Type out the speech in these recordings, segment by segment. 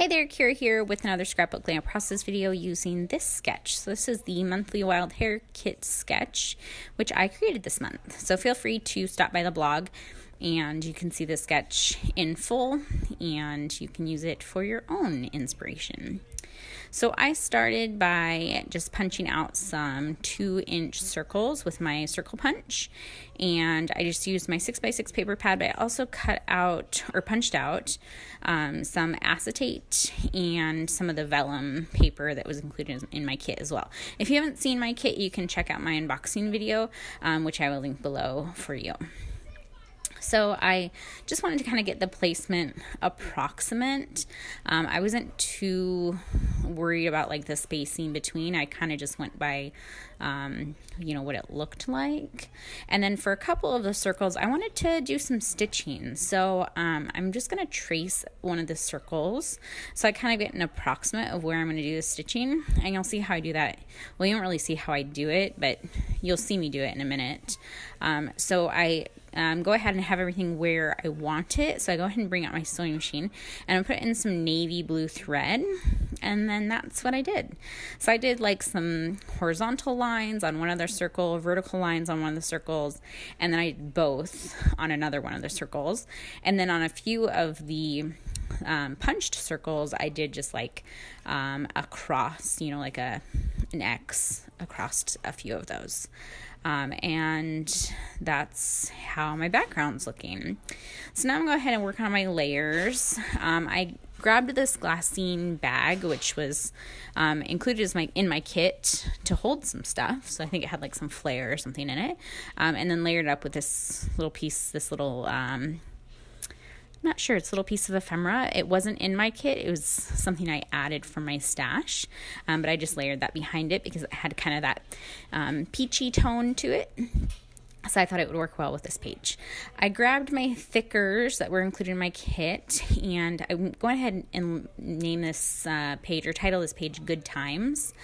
Hey there, Hare here with another Scrapbook layout process video using this sketch. So this is the monthly Wild Hare kit sketch, which I created this month. So feel free to stop by the blog and you can see the sketch in full and you can use it for your own inspiration. So I started by just punching out some 2-inch circles with my circle punch, and I just used my 6x6 paper pad, but I also cut out or punched out some acetate and some of the vellum paper that was included in my kit as well. If you haven't seen my kit, you can check out my unboxing video, which I will link below for you. So I just wanted to kind of get the placement approximate. I wasn't too worried about like the spacing between. I kind of just went by, what it looked like. And then for a couple of the circles, I wanted to do some stitching. So I'm just going to trace one of the circles. So I kind of get an approximate of where I'm going to do the stitching. And you'll see how I do that. Well, you won't really see how I do it, but you'll see me do it in a minute. So I go ahead and have everything where I want it. So I go ahead and bring out my sewing machine and I put in some navy blue thread, and then that's what I did. So I did like some horizontal lines on one of the circle, vertical lines on one of the circles, and then I did both on another one of the circles. And then on a few of the punched circles, I did just like a cross, like an X across a few of those. And that's how my background's looking. So now I'm going to go ahead and work on my layers. I grabbed this glassine bag, which was included as in my kit to hold some stuff. So I think it had like some flair or something in it. And then layered it up with this little piece, not sure, it's a little piece of ephemera. It wasn't in my kit. It was something I added from my stash, but I just layered that behind it because it had kind of that peachy tone to it. So I thought it would work well with this page. I grabbed my thickers that were included in my kit, and I'm going ahead and name this page, or title this page, Good Times,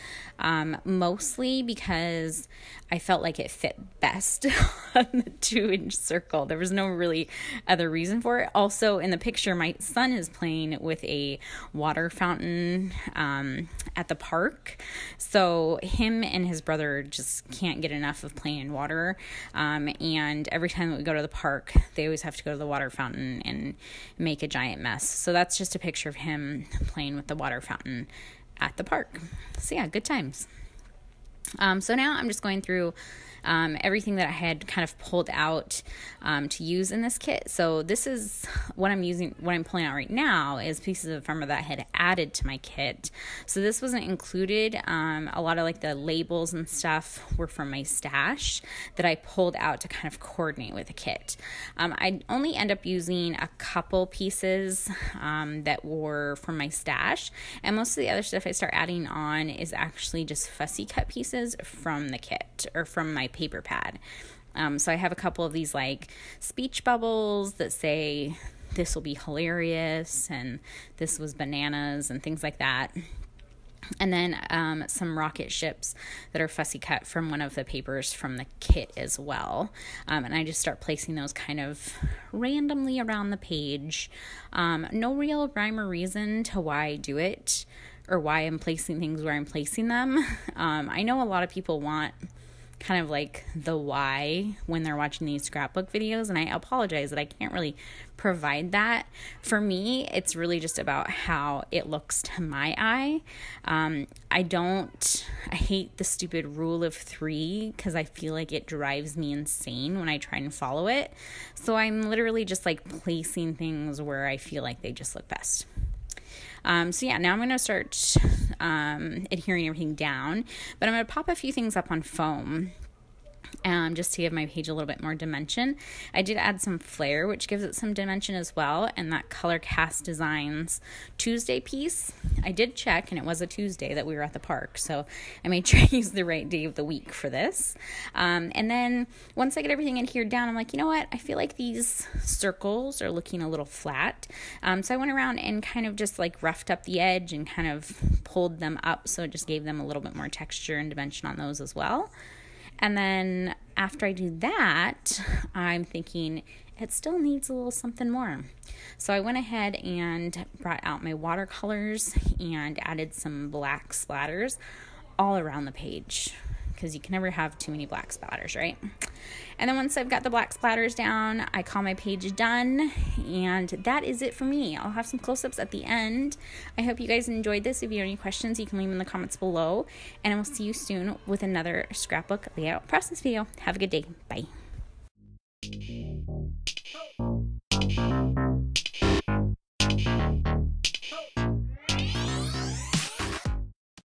mostly because I felt like it fit best on the 2-inch circle. There was no really other reason for it. Also, in the picture, my son is playing with a water fountain at the park. So him and his brother just can't get enough of playing in water. And every time that we go to the park, they always have to go to the water fountain and make a giant mess. So that's just a picture of him playing with the water fountain at the park. So yeah, good times. So now I'm just going through everything that I had kind of pulled out to use in this kit. So this is what I'm using, what I'm pulling out right now is pieces of ephemera that I had added to my kit. So this wasn't included. A lot of like the labels and stuff were from my stash that I pulled out to kind of coordinate with the kit. I only end up using a couple pieces that were from my stash, and most of the other stuff I start adding on is actually just fussy cut pieces from the kit or from my paper pad. So I have a couple of these like speech bubbles that say this will be hilarious and this was bananas and things like that. And then some rocket ships that are fussy cut from one of the papers from the kit as well. And I just start placing those kind of randomly around the page. No real rhyme or reason to why I do it or why I'm placing things where I'm placing them. I know a lot of people want kind of like the why when they're watching these scrapbook videos, and I apologize that I can't really provide that. For me, it's really just about how it looks to my eye. I hate the stupid rule of 3 because I feel like it drives me insane when I try and follow it. So I'm literally just like placing things where I feel like they just look best. So yeah, now I'm going to start adhering everything down, but I'm going to pop a few things up on foam just to give my page a little bit more dimension. I did add some flair, which gives it some dimension as well, and that Color Cast Designs Tuesday piece, I did check, and it was a Tuesday that we were at the park, so I made sure I used the right day of the week for this. And then once I get everything adhered down, I'm like, you know what, I feel like these circles are looking a little flat, so I went around and kind of just like roughed up the edge and kind of pulled them up, so it just gave them a little bit more texture and dimension on those as well. And then after I do that, I'm thinking it still needs a little something more. So I went ahead and brought out my watercolors and added some black splatters all around the page, because you can never have too many black splatters, right? And then once I've got the black splatters down, I call my page done, and that is it for me. I'll have some close-ups at the end. I hope you guys enjoyed this. If you have any questions, you can leave them in the comments below, and I will see you soon with another scrapbook layout process video. Have a good day. Bye.